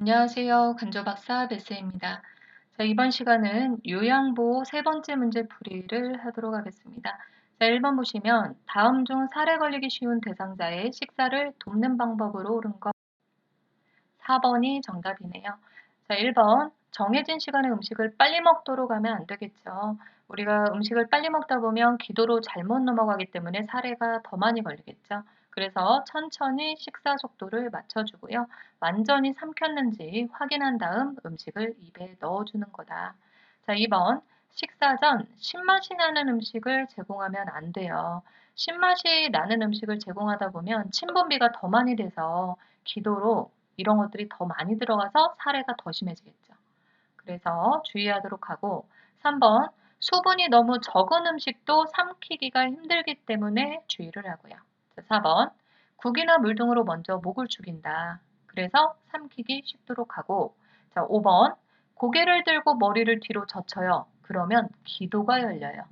안녕하세요. 간조박사 베스입니다. 자, 이번 시간은 요양보 세 번째 문제 풀이를 하도록 하겠습니다. 자, 1번 보시면 다음 중 살에 걸리기 쉬운 대상자의 식사를 돕는 방법으로 옳은 것 4번이 정답이네요. 자, 1번 정해진 시간에 음식을 빨리 먹도록 하면 안 되겠죠. 우리가 음식을 빨리 먹다 보면 기도로 잘못 넘어가기 때문에 살에가 더 많이 걸리겠죠. 그래서 천천히 식사 속도를 맞춰주고요. 완전히 삼켰는지 확인한 다음 음식을 입에 넣어주는 거다. 자, 2번 식사 전 신맛이 나는 음식을 제공하면 안 돼요. 신맛이 나는 음식을 제공하다 보면 침분비가 더 많이 돼서 기도로 이런 것들이 더 많이 들어가서 살해가 더 심해지겠죠. 그래서 주의하도록 하고 3번 수분이 너무 적은 음식도 삼키기가 힘들기 때문에 주의를 하고요. 4번 국이나 물 등으로 먼저 목을 죽인다. 그래서 삼키기 쉽도록 하고 5번 고개를 들고 머리를 뒤로 젖혀요. 그러면 기도가 열려요.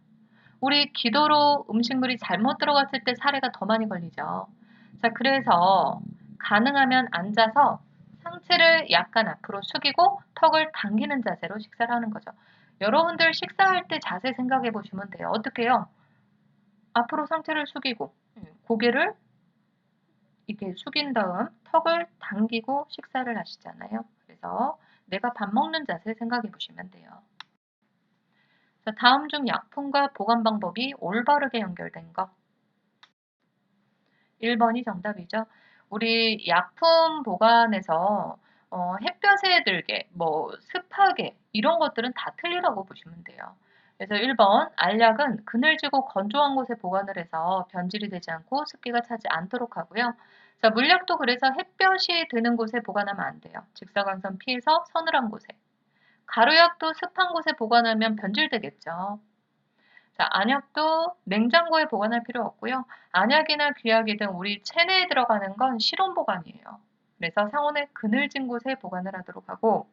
우리 기도로 음식물이 잘못 들어갔을 때 살해가 더 많이 걸리죠. 자, 그래서 가능하면 앉아서 상체를 약간 앞으로 숙이고 턱을 당기는 자세로 식사를 하는 거죠. 여러분들 식사할 때 자세 생각해 보시면 돼요. 어떻게 해요? 앞으로 상체를 숙이고 고개를 이렇게 숙인 다음 턱을 당기고 식사를 하시잖아요. 그래서 내가 밥 먹는 자세 생각해 보시면 돼요. 자, 다음 중 약품과 보관 방법이 올바르게 연결된 거. 1번이 정답이죠. 우리 약품 보관에서 햇볕에 들게, 뭐 습하게 이런 것들은 다 틀리라고 보시면 돼요. 그래서 1번 알약은 그늘지고 건조한 곳에 보관을 해서 변질이 되지 않고 습기가 차지 않도록 하고요. 자, 물약도 그래서 햇볕이 드는 곳에 보관하면 안 돼요. 직사광선 피해서 서늘한 곳에. 가루약도 습한 곳에 보관하면 변질되겠죠. 자, 안약도 냉장고에 보관할 필요 없고요. 안약이나 귀약이든 우리 체내에 들어가는 건 실온 보관이에요. 그래서 상온에 그늘진 곳에 보관을 하도록 하고,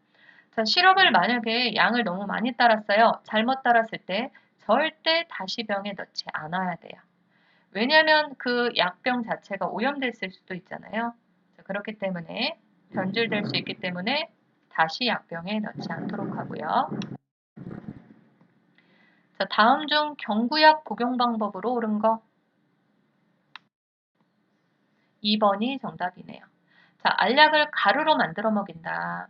자, 시럽을 만약에 양을 너무 많이 따랐어요. 잘못 따랐을 때 절대 다시 병에 넣지 않아야 돼요. 왜냐하면 그 약병 자체가 오염됐을 수도 있잖아요. 자, 그렇기 때문에 변질될 수 있기 때문에 다시 약병에 넣지 않도록 하고요. 자, 다음 중 경구약 복용 방법으로 옳은 거 2번이 정답이네요. 자, 알약을 가루로 만들어 먹인다.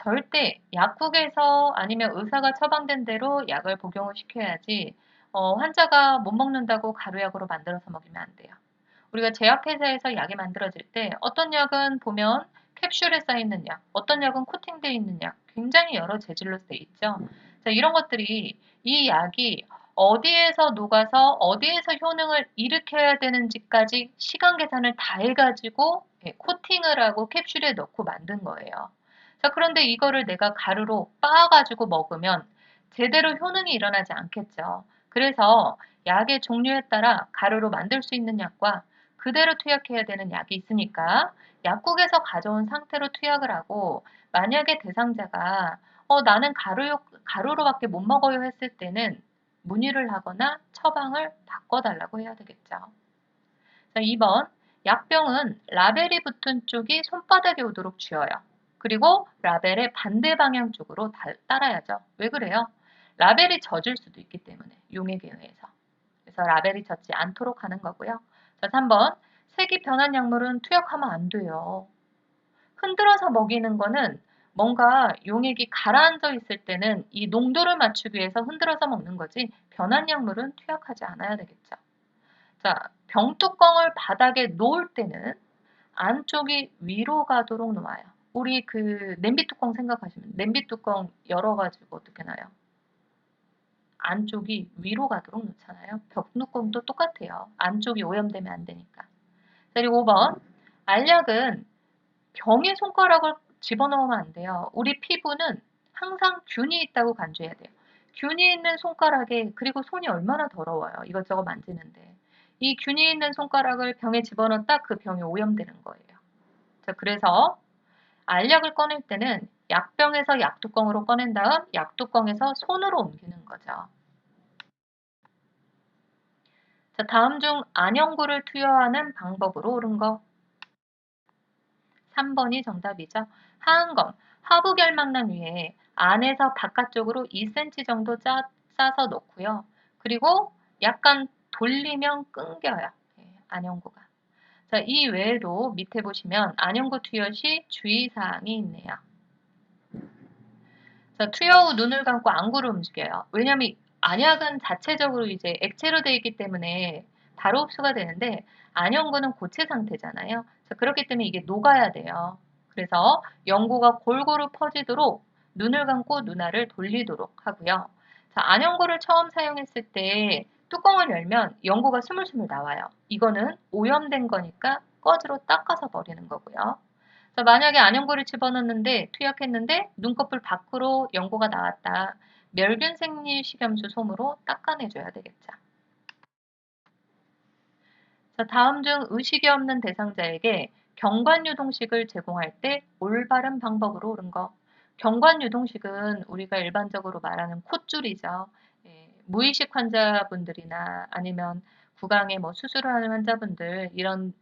절대 약국에서 아니면 의사가 처방된 대로 약을 복용을 시켜야지 환자가 못 먹는다고 가루약으로 만들어서 먹이면 안 돼요. 우리가 제약회사에서 약이 만들어질 때 어떤 약은 보면 캡슐에 쌓여있는 약, 어떤 약은 코팅되어 있는 약, 굉장히 여러 재질로 되어 있죠. 자, 이런 것들이 이 약이 어디에서 녹아서 어디에서 효능을 일으켜야 되는지까지 시간 계산을 다 해가지고 코팅을 하고 캡슐에 넣고 만든 거예요. 자, 그런데 이거를 내가 가루로 빻아가지고 먹으면 제대로 효능이 일어나지 않겠죠. 그래서 약의 종류에 따라 가루로 만들 수 있는 약과 그대로 투약해야 되는 약이 있으니까 약국에서 가져온 상태로 투약을 하고 만약에 대상자가 나는 가루로밖에 못 먹어요 했을 때는 문의를 하거나 처방을 바꿔달라고 해야 되겠죠. 자, 2번 약병은 라벨이 붙은 쪽이 손바닥에 오도록 쥐어요. 그리고 라벨의 반대 방향 쪽으로 따라야죠. 왜 그래요? 라벨이 젖을 수도 있기 때문에 용액에 의해서. 그래서 라벨이 젖지 않도록 하는 거고요. 자, 3번 색이 변한 약물은 투약하면 안 돼요. 흔들어서 먹이는 거는 뭔가 용액이 가라앉아 있을 때는 이 농도를 맞추기 위해서 흔들어서 먹는 거지 변한 약물은 투약하지 않아야 되겠죠. 자, 병뚜껑을 바닥에 놓을 때는 안쪽이 위로 가도록 놓아요. 우리 그 냄비 뚜껑 생각하시면 냄비 뚜껑 열어가지고 어떻게 놔요? 안쪽이 위로 가도록 놓잖아요. 벽뚜껑도 똑같아요. 안쪽이 오염되면 안 되니까. 그리고 5번 알약은 병에 손가락을 집어넣으면 안 돼요. 우리 피부는 항상 균이 있다고 간주해야 돼요. 균이 있는 손가락에 그리고 손이 얼마나 더러워요. 이것저것 만지는데. 이 균이 있는 손가락을 병에 집어넣었다 그 병이 오염되는 거예요. 자, 그래서 알약을 꺼낼 때는 약병에서 약뚜껑으로 꺼낸 다음 약뚜껑에서 손으로 옮기는 거죠. 자, 다음 중 안형구를 투여하는 방법으로 옳은 거 3번이 정답이죠. 하안검, 하부결막낭 위에 안에서 바깥쪽으로 2cm 정도 싸서 놓고요. 그리고 약간 돌리면 끊겨요. 안연고가. 자, 이 외에도 밑에 보시면 안연고 투여 시 주의사항이 있네요. 자, 투여 후 눈을 감고 안구를 움직여요. 왜냐하면 안약은 자체적으로 이제 액체로 되어 있기 때문에 바로 흡수가 되는데 안연고는 고체 상태잖아요. 자, 그렇기 때문에 이게 녹아야 돼요. 그래서 연고가 골고루 퍼지도록 눈을 감고 눈알을 돌리도록 하고요. 자, 안연고를 처음 사용했을 때 뚜껑을 열면 연고가 스물스물 나와요. 이거는 오염된 거니까 꺼지로 닦아서 버리는 거고요. 자, 만약에 안연고를 집어넣는데 투약했는데 눈꺼풀 밖으로 연고가 나왔다. 멸균 생리식염수 솜으로 닦아내줘야 되겠죠. 자, 다음 중 의식이 없는 대상자에게 경관유동식을 제공할 때 올바른 방법으로 옳은 거. 경관유동식은 우리가 일반적으로 말하는 콧줄이죠. 무의식 환자분들이나 아니면 구강에 뭐 수술을 하는 환자분들 이런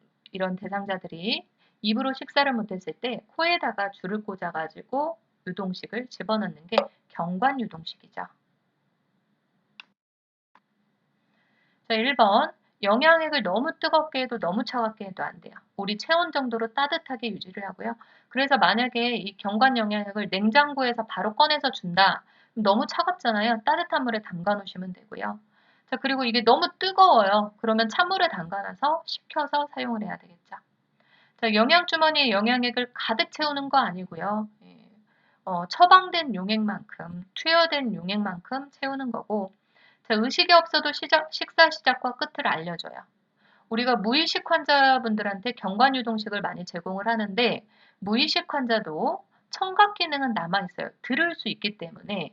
대상자들이 입으로 식사를 못했을 때 코에다가 줄을 꽂아가지고 유동식을 집어넣는 게 경관유동식이죠. 자, 1번. 영양액을 너무 뜨겁게 해도 너무 차갑게 해도 안 돼요. 우리 체온 정도로 따뜻하게 유지를 하고요. 그래서 만약에 이 경관 영양액을 냉장고에서 바로 꺼내서 준다. 너무 차갑잖아요. 따뜻한 물에 담가 놓으시면 되고요. 자, 그리고 이게 너무 뜨거워요. 그러면 찬물에 담가놔서 식혀서 사용을 해야 되겠죠. 자, 영양주머니에 영양액을 가득 채우는 거 아니고요. 처방된 용액만큼, 투여된 용액만큼 채우는 거고, 자, 의식이 없어도 식사 시작과 끝을 알려줘요. 우리가 무의식 환자분들한테 경관유동식을 많이 제공을 하는데 무의식 환자도 청각 기능은 남아있어요. 들을 수 있기 때문에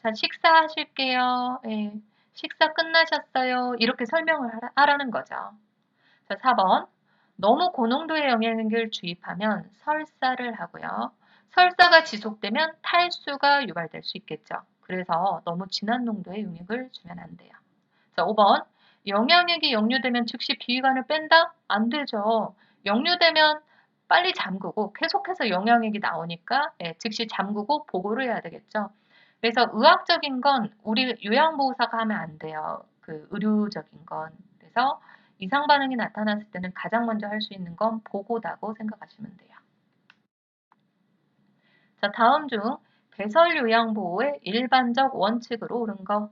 자, 식사하실게요. 예, 식사 끝나셨어요. 이렇게 설명을 하라는 거죠. 자, 4번. 너무 고농도의 영양액을 주입하면 설사를 하고요. 설사가 지속되면 탈수가 유발될 수 있겠죠. 그래서 너무 진한 농도의 용액을 주면 안 돼요. 자, 5번. 영양액이 역류되면 즉시 비위관을 뺀다? 안 되죠. 역류되면 빨리 잠그고 계속해서 영양액이 나오니까 즉시 잠그고 보고를 해야 되겠죠. 그래서 의학적인 건 우리 요양보호사가 하면 안 돼요. 그 의료적인 건. 그래서 이상 반응이 나타났을 때는 가장 먼저 할 수 있는 건 보고다고 생각하시면 돼요. 자, 다음 중 배설 요양보호의 일반적 원칙으로 옳은 거.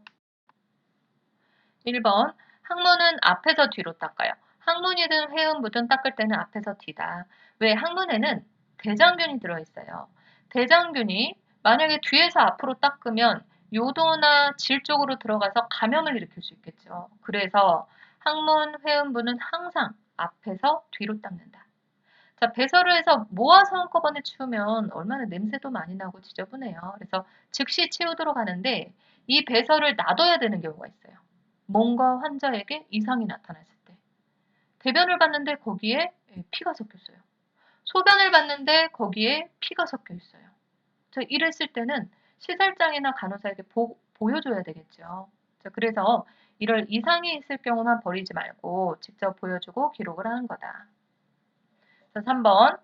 1번. 항문은 앞에서 뒤로 닦아요. 항문이든 회음부든 닦을 때는 앞에서 뒤다. 왜? 항문에는 대장균이 들어있어요. 대장균이 만약에 뒤에서 앞으로 닦으면 요도나 질 쪽으로 들어가서 감염을 일으킬 수 있겠죠. 그래서 항문, 회음부는 항상 앞에서 뒤로 닦는다. 자, 배설을 해서 모아서 한꺼번에 치우면 얼마나 냄새도 많이 나고 지저분해요. 그래서 즉시 치우도록 하는데 이 배설을 놔둬야 되는 경우가 있어요. 뭔가 환자에게 이상이 나타났을 때. 대변을 봤는데 거기에 피가 섞였어요. 소변을 봤는데 거기에 피가 섞여 있어요. 자, 이랬을 때는 시설장이나 간호사에게 보여줘야 되겠죠. 자, 그래서 이럴 이상이 있을 경우만 버리지 말고 직접 보여주고 기록을 하는 거다. 자, 3번.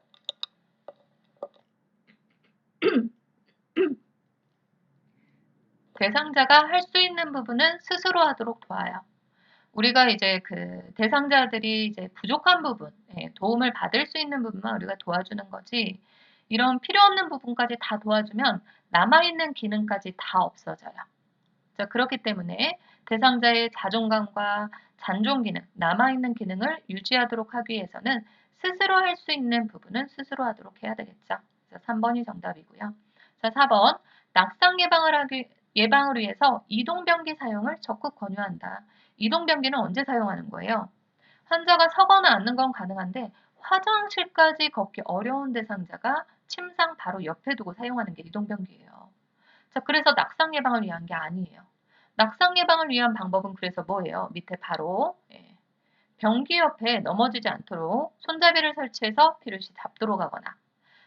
대상자가 할 수 있는 부분은 스스로 하도록 도와요. 우리가 이제 그 대상자들이 이제 부족한 부분, 도움을 받을 수 있는 부분만 우리가 도와주는 거지, 이런 필요 없는 부분까지 다 도와주면 남아있는 기능까지 다 없어져요. 자, 그렇기 때문에 대상자의 자존감과 잔존 기능, 남아있는 기능을 유지하도록 하기 위해서는 스스로 할 수 있는 부분은 스스로 하도록 해야 되겠죠. 3번이 정답이고요. 자, 4번. 낙상 예방을 위해서 이동변기 사용을 적극 권유한다. 이동변기는 언제 사용하는 거예요? 환자가 서거나 앉는 건 가능한데 화장실까지 걷기 어려운 대상자가 침상 바로 옆에 두고 사용하는 게 이동변기예요. 자, 그래서 낙상 예방을 위한 게 아니에요. 낙상 예방을 위한 방법은 그래서 뭐예요? 밑에 바로 변기 옆에 넘어지지 않도록 손잡이를 설치해서 필요시 잡도록 하거나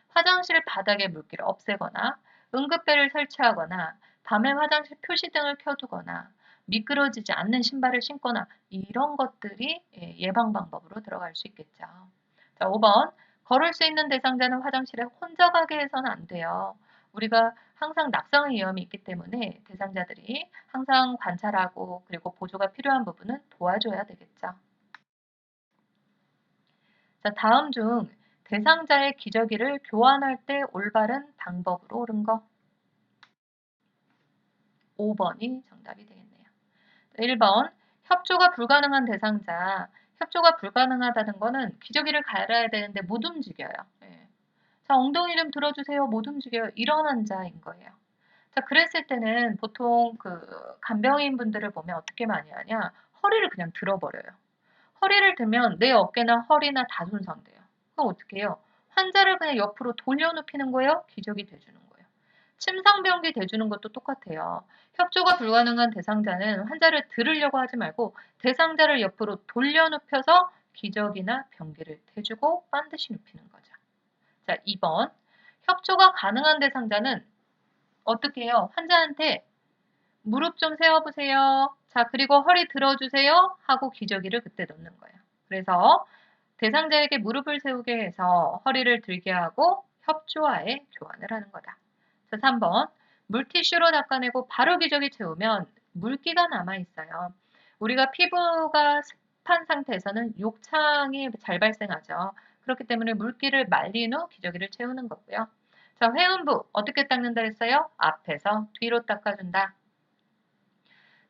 화장실 바닥에 물기를 없애거나 응급배를 설치하거나 밤에 화장실 표시등을 켜두거나 미끄러지지 않는 신발을 신거나 이런 것들이 예방 방법으로 들어갈 수 있겠죠. 자, 5번. 걸을 수 있는 대상자는 화장실에 혼자 가게 해서는 안 돼요. 우리가 항상 낙상 위험이 있기 때문에 대상자들이 항상 관찰하고 그리고 보조가 필요한 부분은 도와줘야 되겠죠. 자, 다음 중 대상자의 기저귀를 교환할 때 올바른 방법으로 옳은 거. 5번이 정답이 되겠네요. 1번, 협조가 불가능한 대상자. 협조가 불가능하다는 거는 기저귀를 갈아야 되는데 못 움직여요. 예. 자, 엉덩이 좀 들어주세요. 못 움직여요. 이런 환자인 거예요. 자, 그랬을 때는 보통 그 간병인 분들을 보면 어떻게 많이 하냐? 허리를 그냥 들어버려요. 허리를 들면 내 어깨나 허리나 다 손상돼요. 그럼 어떻게 해요? 환자를 그냥 옆으로 돌려눕히는 거예요. 기저귀 대주는 거예요. 침상병기 대주는 것도 똑같아요. 협조가 불가능한 대상자는 환자를 들으려고 하지 말고 대상자를 옆으로 돌려눕혀서 기저귀나 병기를 대주고 반드시 눕히는 거죠. 자, 2번. 협조가 가능한 대상자는 어떻게 해요? 환자한테 무릎 좀 세워보세요. 자, 그리고 허리 들어주세요. 하고 기저귀를 그때 놓는 거예요. 그래서 대상자에게 무릎을 세우게 해서 허리를 들게 하고 협조하에 교환을 하는 거다. 자, 3번. 물티슈로 닦아내고 바로 기저귀 채우면 물기가 남아있어요. 우리가 피부가 습한 상태에서는 욕창이 잘 발생하죠. 그렇기 때문에 물기를 말린 후 기저귀를 채우는 거고요. 자, 회음부 어떻게 닦는다 했어요? 앞에서 뒤로 닦아준다.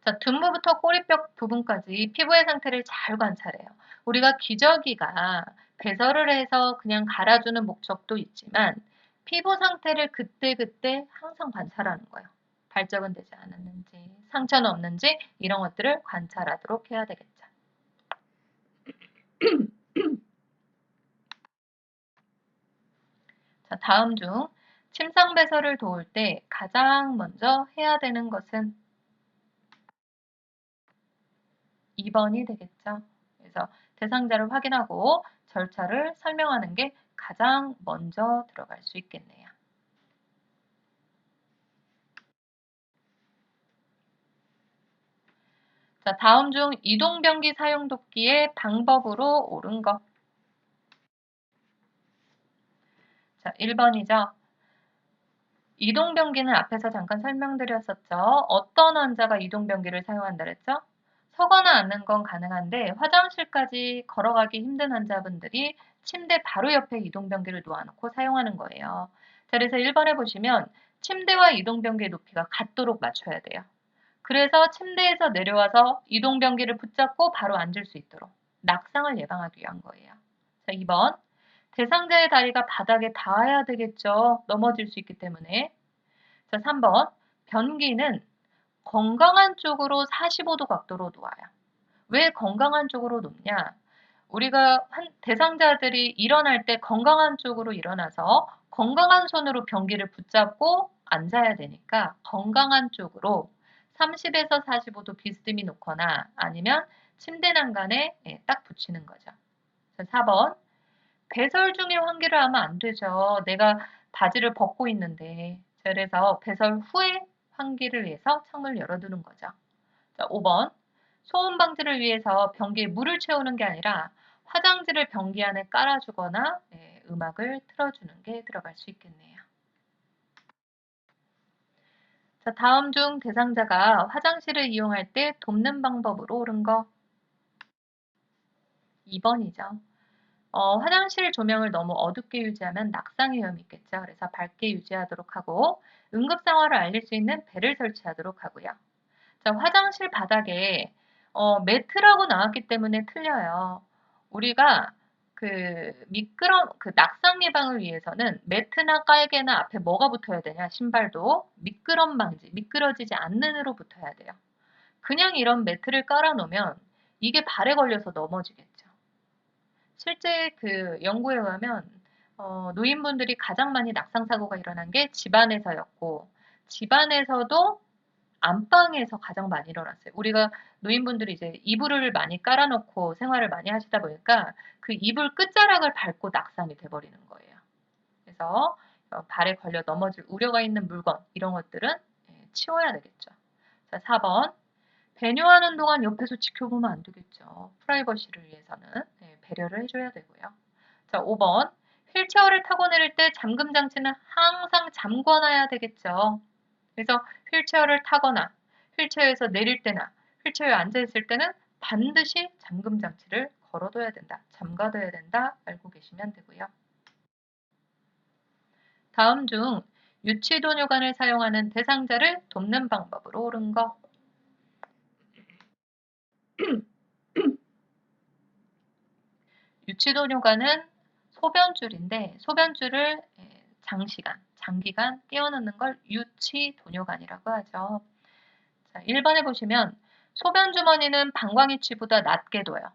자, 둔부부터 꼬리뼈 부분까지 피부의 상태를 잘 관찰해요. 우리가 기저귀가 배설을 해서 그냥 갈아주는 목적도 있지만 피부 상태를 그때그때 항상 관찰하는 거예요. 발적은 되지 않았는지, 상처는 없는지 이런 것들을 관찰하도록 해야 되겠죠. 자, 다음 중 침상 배설을 도울 때 가장 먼저 해야 되는 것은 2번이 되겠죠. 그래서 대상자를 확인하고 절차를 설명하는 게 가장 먼저 들어갈 수 있겠네요. 자, 다음 중 이동변기 사용 돕기의 방법으로 옳은 것. 자, 1번이죠. 이동변기는 앞에서 잠깐 설명드렸었죠. 어떤 환자가 이동변기를 사용한다 그랬죠? 서거나 앉는 건 가능한데 화장실까지 걸어가기 힘든 환자분들이 침대 바로 옆에 이동변기를 놓아놓고 사용하는 거예요. 자, 그래서 1번에 보시면 침대와 이동변기의 높이가 같도록 맞춰야 돼요. 그래서 침대에서 내려와서 이동변기를 붙잡고 바로 앉을 수 있도록 낙상을 예방하기 위한 거예요. 자, 2번. 대상자의 다리가 바닥에 닿아야 되겠죠. 넘어질 수 있기 때문에. 자, 3번. 변기는 건강한 쪽으로 45도 각도로 놓아요. 왜 건강한 쪽으로 놓냐? 우리가 대상자들이 일어날 때 건강한 쪽으로 일어나서 건강한 손으로 변기를 붙잡고 앉아야 되니까 건강한 쪽으로 30에서 45도 비스듬히 놓거나 아니면 침대 난간에 딱 붙이는 거죠. 4번. 배설 중에 환기를 하면 안 되죠. 내가 바지를 벗고 있는데. 그래서 배설 후에 환기를 위해서 창문을 열어두는 거죠. 자, 5번. 소음 방지를 위해서 변기에 물을 채우는 게 아니라 화장지를 변기 안에 깔아주거나 음악을 틀어주는 게 들어갈 수 있겠네요. 자, 다음 중 대상자가 화장실을 이용할 때 돕는 방법으로 옳은 거 2번이죠. 화장실 조명을 너무 어둡게 유지하면 낙상 위험이 있겠죠. 그래서 밝게 유지하도록 하고 응급 상황을 알릴 수 있는 벨을 설치하도록 하고요. 자, 화장실 바닥에 매트라고 나왔기 때문에 틀려요. 우리가 그 낙상 예방을 위해서는 매트나 깔개나 앞에 뭐가 붙어야 되냐? 신발도 미끄럼 방지, 미끄러지지 않는 으로 붙어야 돼요. 그냥 이런 매트를 깔아놓으면 이게 발에 걸려서 넘어지겠죠. 실제 그 연구에 의하면 노인분들이 가장 많이 낙상 사고가 일어난 게 집안에서였고 집안에서도 안방에서 가장 많이 일어났어요. 우리가 노인분들이 이제 이불을 많이 깔아놓고 생활을 많이 하시다 보니까 그 이불 끝자락을 밟고 낙상이 돼버리는 거예요. 그래서 발에 걸려 넘어질 우려가 있는 물건 이런 것들은 치워야 되겠죠. 자, 4번. 배뇨하는 동안 옆에서 지켜보면 안 되겠죠. 프라이버시를 위해서는 배려를 해줘야 되고요. 자, 5번. 휠체어를 타고 내릴 때 잠금 장치는 항상 잠궈놔야 되겠죠. 그래서 휠체어를 타거나 휠체어에서 내릴 때나 휠체어에 앉아있을 때는 반드시 잠금 장치를 걸어둬야 된다. 잠가둬야 된다. 알고 계시면 되고요. 다음 중 유치도뇨관을 사용하는 대상자를 돕는 방법으로 옳은 거. 유치도뇨관은 소변줄인데 소변줄을 장기간 띄워놓는 걸 유치도뇨관이라고 하죠. 자, 1번에 보시면 소변주머니는 방광위치보다 낮게 둬요.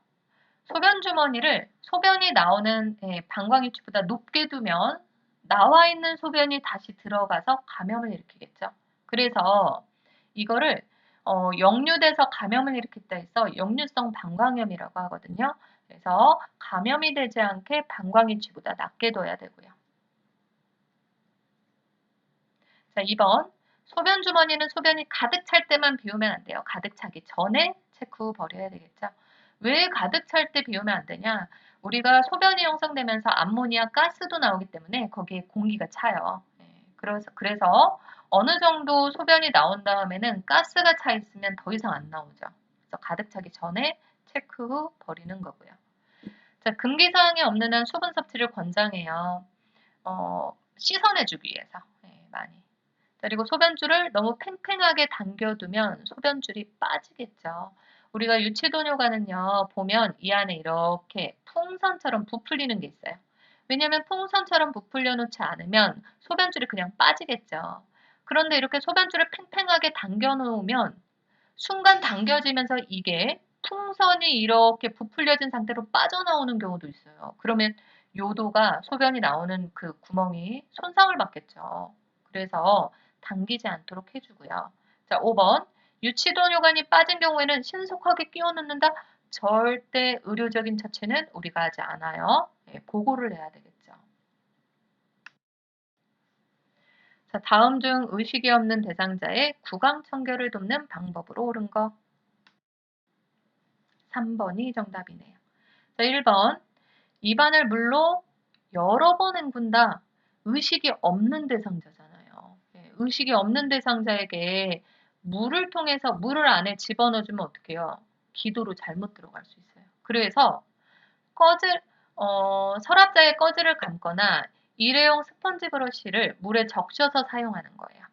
소변주머니를 소변이 나오는 방광위치보다 높게 두면 나와 있는 소변이 다시 들어가서 감염을 일으키겠죠. 그래서 이거를 역류돼서 감염을 일으켰다 해서 역류성 방광염이라고 하거든요. 그래서 감염이 되지 않게 방광위치보다 낮게 둬야 되고요. 자, 2번. 소변 주머니는 소변이 가득 찰 때만 비우면 안 돼요. 가득 차기 전에 체크 후 버려야 되겠죠. 왜 가득 찰 때 비우면 안 되냐? 우리가 소변이 형성되면서 암모니아 가스도 나오기 때문에 거기에 공기가 차요. 그래서 어느 정도 소변이 나온 다음에는 가스가 차 있으면 더 이상 안 나오죠. 그래서 가득 차기 전에 체크 후 버리는 거고요. 자, 금기사항이 없는 한 수분 섭취를 권장해요. 씻어내주기 위해서 많이. 그리고 소변줄을 너무 팽팽하게 당겨두면 소변줄이 빠지겠죠. 우리가 유치도뇨관은요, 보면 이 안에 이렇게 풍선처럼 부풀리는 게 있어요. 왜냐하면 풍선처럼 부풀려 놓지 않으면 소변줄이 그냥 빠지겠죠. 그런데 이렇게 소변줄을 팽팽하게 당겨 놓으면 순간 당겨지면서 이게 풍선이 이렇게 부풀려진 상태로 빠져나오는 경우도 있어요. 그러면 요도가 소변이 나오는 그 구멍이 손상을 받겠죠. 그래서 당기지 않도록 해주고요. 자, 5번. 유치도뇨관이 빠진 경우에는 신속하게 끼워 넣는다. 절대 의료적인 처치는 우리가 하지 않아요. 보고를 해야 되겠죠. 자, 다음 중 의식이 없는 대상자의 구강 청결을 돕는 방법으로 옳은 거. 3번이 정답이네요. 자, 1번. 입안을 물로 여러 번 헹군다. 의식이 없는 대상자잖아요. 의식이 없는 대상자에게 물을 통해서 물을 안에 집어넣어주면 어떡해요? 기도로 잘못 들어갈 수 있어요. 그래서 서랍장에 꺼즈를 감거나 일회용 스펀지 브러쉬를 물에 적셔서 사용하는 거예요.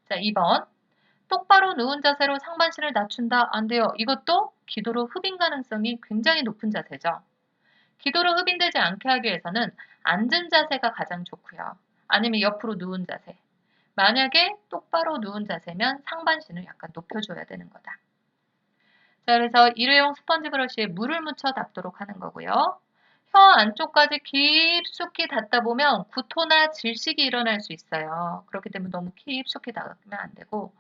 자, 2번. 똑바로 누운 자세로 상반신을 낮춘다. 안 돼요. 이것도 기도로 흡인 가능성이 굉장히 높은 자세죠. 기도로 흡인되지 않게 하기 위해서는 앉은 자세가 가장 좋고요. 아니면 옆으로 누운 자세. 만약에 똑바로 누운 자세면 상반신을 약간 높여줘야 되는 거다. 자, 그래서 일회용 스펀지 브러쉬에 물을 묻혀 닦도록 하는 거고요. 혀 안쪽까지 깊숙이 닿다 보면 구토나 질식이 일어날 수 있어요. 그렇기 때문에 너무 깊숙이 닿으면 안 되고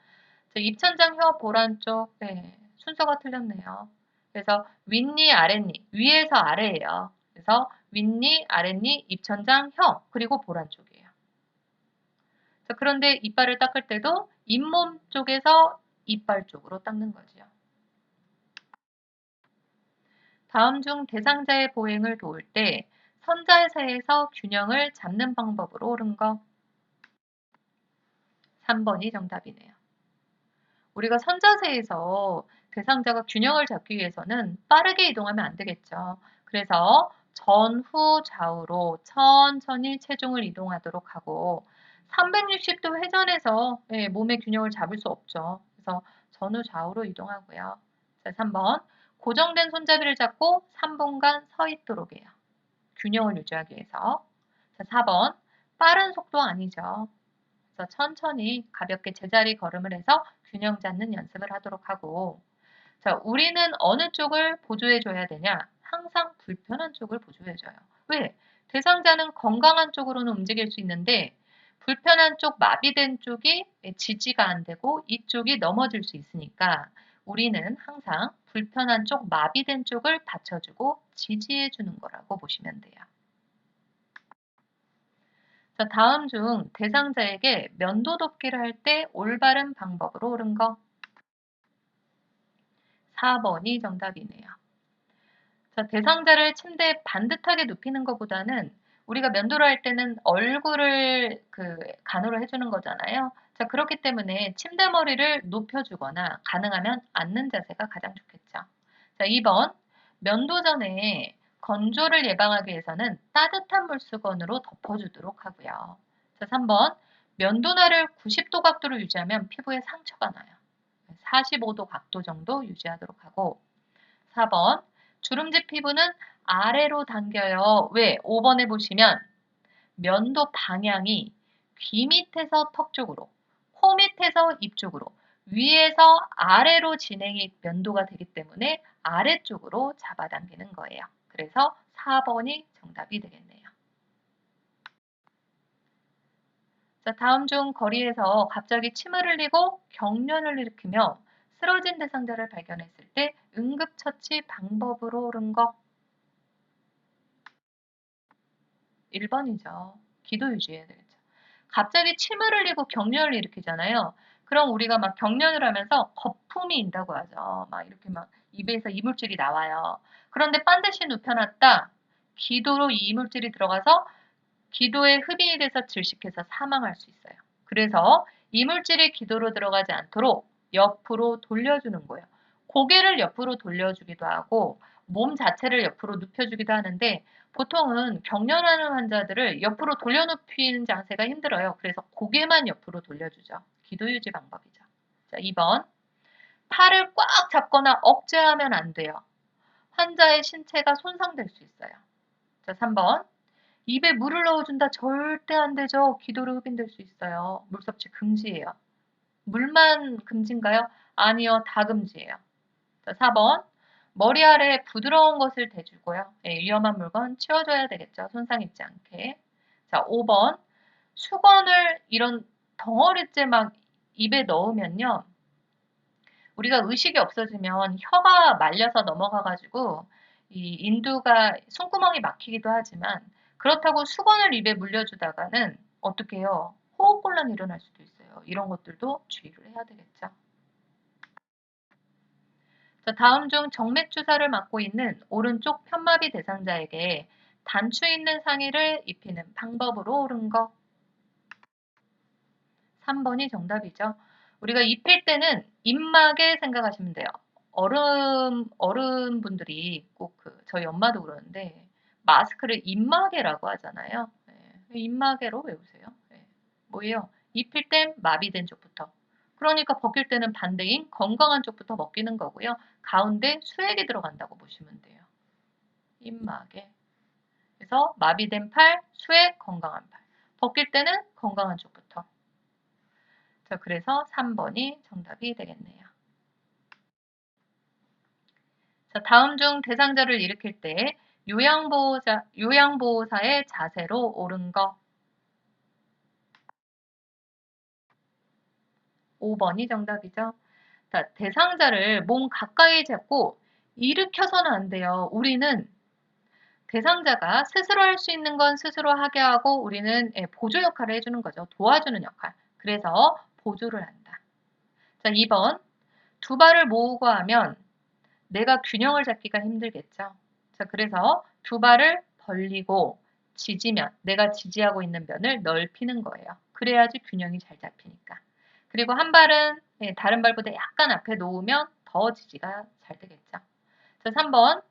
입천장 혀 볼 안쪽 순서가 틀렸네요. 그래서 윗니, 아랫니, 위에서 아래예요. 그래서 윗니, 아랫니, 입천장, 혀, 그리고 볼 안쪽이에요. 자, 그런데 이빨을 닦을 때도 잇몸 쪽에서 이빨 쪽으로 닦는 거지요. 다음 중 대상자의 보행을 도울 때 선자세에서 균형을 잡는 방법으로 옳은 거. 3번이 정답이네요. 우리가 선자세에서 대상자가 균형을 잡기 위해서는 빠르게 이동하면 안 되겠죠. 그래서 전후 좌우로 천천히 체중을 이동하도록 하고 360도 회전해서 몸의 균형을 잡을 수 없죠. 그래서 전후 좌우로 이동하고요. 자, 3번. 고정된 손잡이를 잡고 3분간 서 있도록 해요. 균형을 유지하기 위해서. 자, 4번. 빠른 속도 아니죠. 그래서 천천히 가볍게 제자리 걸음을 해서 균형 잡는 연습을 하도록 하고 자, 우리는 어느 쪽을 보조해 줘야 되냐? 항상 불편한 쪽을 보조해 줘요. 왜? 대상자는 건강한 쪽으로는 움직일 수 있는데 불편한 쪽, 마비된 쪽이 지지가 안 되고 이쪽이 넘어질 수 있으니까 우리는 항상 불편한 쪽, 마비된 쪽을 받쳐주고 지지해 주는 거라고 보시면 돼요. 자, 다음 중 대상자에게 면도 돕기를 할 때 올바른 방법으로 옳은 거. 4번이 정답이네요. 자, 대상자를 침대에 반듯하게 눕히는 것보다는 우리가 면도를 할 때는 얼굴을 간호를 해주는 거잖아요. 자, 그렇기 때문에 침대머리를 높여주거나 가능하면 앉는 자세가 가장 좋겠죠. 자, 2번. 면도 전에 건조를 예방하기 위해서는 따뜻한 물수건으로 덮어주도록 하고요. 자, 3번. 면도날을 90도 각도로 유지하면 피부에 상처가 나요. 45도 각도 정도 유지하도록 하고 4번. 주름지 피부는 아래로 당겨요. 왜? 5번에 보시면 면도 방향이 귀 밑에서 턱 쪽으로, 코 밑에서 입 쪽으로, 위에서 아래로 진행이 면도가 되기 때문에 아래쪽으로 잡아당기는 거예요. 그래서 4번이 정답이 되겠네요. 자, 다음 중 거리에서 갑자기 침을 흘리고 경련을 일으키며 쓰러진 대상자를 발견했을 때 응급처치 방법으로 옳은 거 1번이죠. 기도 유지해야 되겠죠. 갑자기 침을 흘리고 경련을 일으키잖아요. 그럼 우리가 막 경련을 하면서 거품이 인다고 하죠. 막 이렇게 막 입에서 이물질이 나와요. 그런데 반드시 눕혀놨다. 기도로 이 이물질이 들어가서 기도에 흡입이 돼서 질식해서 사망할 수 있어요. 그래서 이물질이 기도로 들어가지 않도록 옆으로 돌려주는 거예요. 고개를 옆으로 돌려주기도 하고 몸 자체를 옆으로 눕혀주기도 하는데 보통은 경련하는 환자들을 옆으로 돌려눕히는 자세가 힘들어요. 그래서 고개만 옆으로 돌려주죠. 기도 유지 방법이죠. 자, 2번. 팔을 꽉 잡거나 억제하면 안 돼요. 환자의 신체가 손상될 수 있어요. 자, 3번. 입에 물을 넣어준다. 절대 안 되죠. 기도로 흡인될 수 있어요. 물 섭취 금지예요. 물만 금지인가요? 아니요. 다 금지예요. 자, 4번. 머리 아래에 부드러운 것을 대주고요. 예, 위험한 물건 치워줘야 되겠죠. 손상 입지 않게. 자, 5번. 수건을 이런 덩어리째 막 입에 넣으면요. 우리가 의식이 없어지면 혀가 말려서 넘어가가지고 이 인두가 손구멍이 막히기도 하지만 그렇다고 수건을 입에 물려주다가는 어떻게 해요? 호흡곤란이 일어날 수도 있어요. 이런 것들도 주의를 해야 되겠죠. 자, 다음 중 정맥 주사를 맞고 있는 오른쪽 편마비 대상자에게 단추 있는 상의를 입히는 방법으로 옳은 거 3번이 정답이죠. 우리가 입힐 때는 입막에 생각하시면 돼요. 어른분들이 꼭 저희 엄마도 그러는데 마스크를 입마개라고 하잖아요. 네, 입마개로 외우세요. 네, 뭐예요? 입힐 땐 마비된 쪽부터. 그러니까 벗길 때는 반대인 건강한 쪽부터 벗기는 거고요. 가운데 수액이 들어간다고 보시면 돼요. 입마개. 그래서 마비된 팔, 수액, 건강한 팔. 벗길 때는 건강한 쪽부터. 자, 그래서 3번이 정답이 되겠네요. 자, 다음 중 대상자를 일으킬 때 요양보호사의 자세로 옳은 거 5번이 정답이죠. 자, 대상자를 몸 가까이 잡고 일으켜서는 안 돼요. 우리는 대상자가 스스로 할 수 있는 건 스스로 하게 하고 우리는 보조 역할을 해주는 거죠. 도와주는 역할. 그래서 보조를 한다. 자, 2번. 두 발을 모으고 하면 내가 균형을 잡기가 힘들겠죠. 자, 그래서 두 발을 벌리고 지지면, 내가 지지하고 있는 면을 넓히는 거예요. 그래야지 균형이 잘 잡히니까. 그리고 한 발은 다른 발보다 약간 앞에 놓으면 더 지지가 잘 되겠죠. 자, 3번.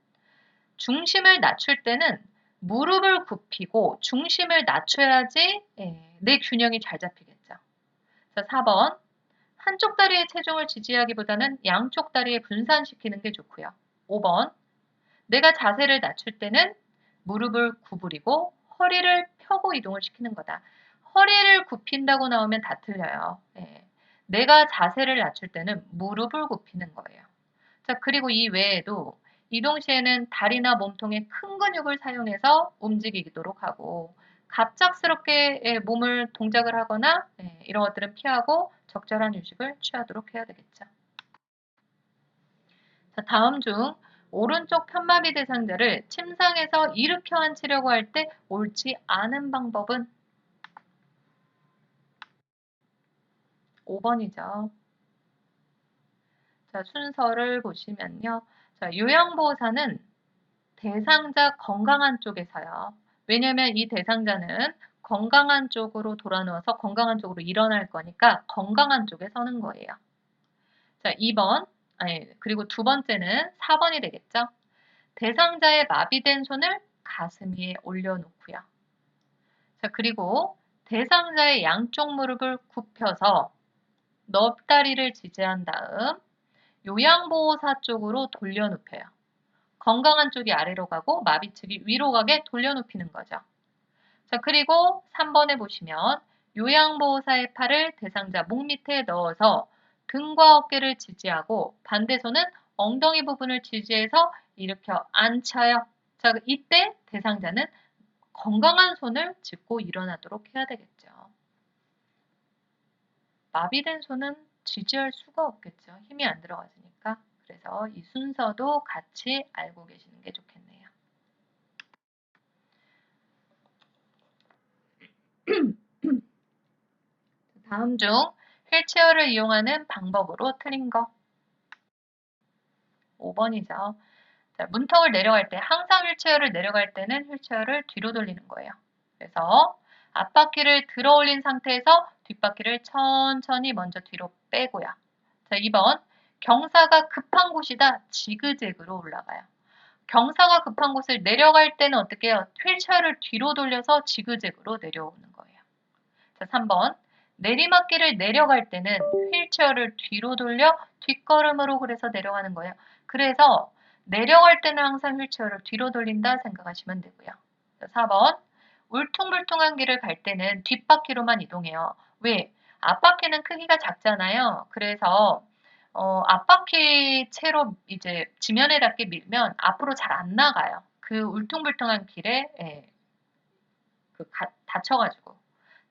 중심을 낮출 때는 무릎을 굽히고 중심을 낮춰야지 내 균형이 잘 잡히겠죠. 자, 4번. 한쪽 다리의 체중을 지지하기보다는 양쪽 다리에 분산시키는 게 좋고요. 5번. 내가 자세를 낮출 때는 무릎을 구부리고 허리를 펴고 이동을 시키는 거다. 허리를 굽힌다고 나오면 다 틀려요. 네. 내가 자세를 낮출 때는 무릎을 굽히는 거예요. 자, 그리고 이 외에도 이동 시에는 다리나 몸통의 큰 근육을 사용해서 움직이도록 하고 갑작스럽게 몸을 동작을 하거나 이런 것들은 피하고 적절한 휴식을 취하도록 해야 되겠죠. 자, 다음 중 오른쪽 편마비 대상자를 침상에서 일으켜 앉히려고 할 때 옳지 않은 방법은 5번이죠. 자, 순서를 보시면요. 자, 요양보호사는 대상자 건강한 쪽에 서요. 왜냐면 이 대상자는 건강한 쪽으로 돌아 누워서 건강한 쪽으로 일어날 거니까 건강한 쪽에 서는 거예요. 자, 2번. 그리고 두 번째는 4번이 되겠죠. 대상자의 마비된 손을 가슴 위에 올려놓고요. 자, 그리고 대상자의 양쪽 무릎을 굽혀서 넙다리를 지지한 다음 요양보호사 쪽으로 돌려눕혀요. 건강한 쪽이 아래로 가고 마비 측이 위로 가게 돌려눕히는 거죠. 자, 그리고 3번에 보시면 요양보호사의 팔을 대상자 목 밑에 넣어서 등과 어깨를 지지하고 반대손은 엉덩이 부분을 지지해서 일으켜 앉혀요. 자, 이때 대상자는 건강한 손을 짚고 일어나도록 해야 되겠죠. 마비된 손은 지지할 수가 없겠죠. 힘이 안 들어가지니까. 그래서 이 순서도 같이 알고 계시는 게 좋겠네요. 다음 중 휠체어를 이용하는 방법으로 틀린 거. 5번이죠. 자, 문턱을 내려갈 때 항상 휠체어를 내려갈 때는 휠체어를 뒤로 돌리는 거예요. 그래서 앞바퀴를 들어 올린 상태에서 뒷바퀴를 천천히 먼저 뒤로 빼고요. 자, 2번. 경사가 급한 곳이다. 지그재그로 올라가요. 경사가 급한 곳을 내려갈 때는 어떻게 해요? 휠체어를 뒤로 돌려서 지그재그로 내려오는 거예요. 자, 3번. 내리막길을 내려갈 때는 휠체어를 뒤로 돌려 뒷걸음으로 그래서 내려가는 거예요. 그래서 내려갈 때는 항상 휠체어를 뒤로 돌린다 생각하시면 되고요. 자, 4번. 울퉁불퉁한 길을 갈 때는 뒷바퀴로만 이동해요. 왜? 앞바퀴는 크기가 작잖아요. 그래서 앞바퀴 채로 이제 지면에 닿게 밀면 앞으로 잘 안 나가요. 그 울퉁불퉁한 길에 다쳐가지고.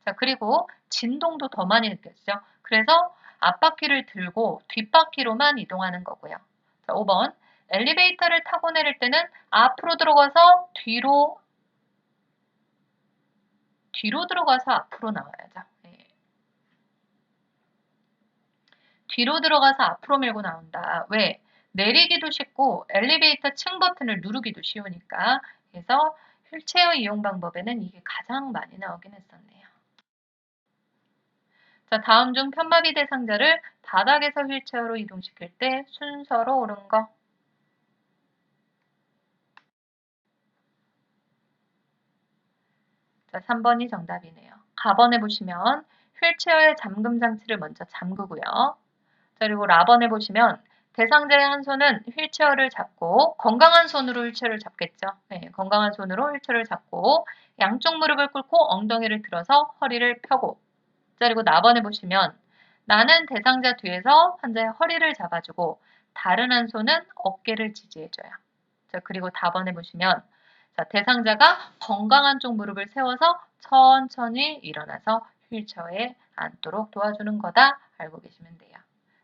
자, 그리고 진동도 더 많이 느껴지죠. 그래서 앞바퀴를 들고 뒷바퀴로만 이동하는 거고요. 자, 5번. 엘리베이터를 타고 내릴 때는 앞으로 들어가서 뒤로 들어가서 앞으로 나와야죠. 뒤로 들어가서 앞으로 밀고 나온다. 왜? 내리기도 쉽고 엘리베이터 층 버튼을 누르기도 쉬우니까. 그래서 휠체어 이용 방법에는 이게 가장 많이 나오긴 했었네요. 자, 다음 중 편마비 대상자를 바닥에서 휠체어로 이동시킬 때 순서로 옳은 거. 자, 3번이 정답이네요. 가번에 보시면 휠체어의 잠금 장치를 먼저 잠그고요. 자, 그리고 라번에 보시면 대상자의 한 손은 휠체어를 잡고 건강한 손으로 휠체어를 잡겠죠. 네, 건강한 손으로 휠체어를 잡고 양쪽 무릎을 꿇고 엉덩이를 들어서 허리를 펴고. 자, 그리고 나번에 보시면 나는 대상자 뒤에서 환자의 허리를 잡아주고 다른 한 손은 어깨를 지지해줘요. 자, 그리고 다번에 보시면 자, 대상자가 건강한 쪽 무릎을 세워서 천천히 일어나서 휠체어에 앉도록 도와주는 거다 알고 계시면 돼요.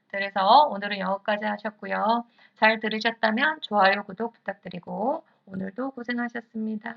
그래서 오늘은 여기까지 하셨고요. 잘 들으셨다면 좋아요, 구독 부탁드리고 오늘도 고생하셨습니다.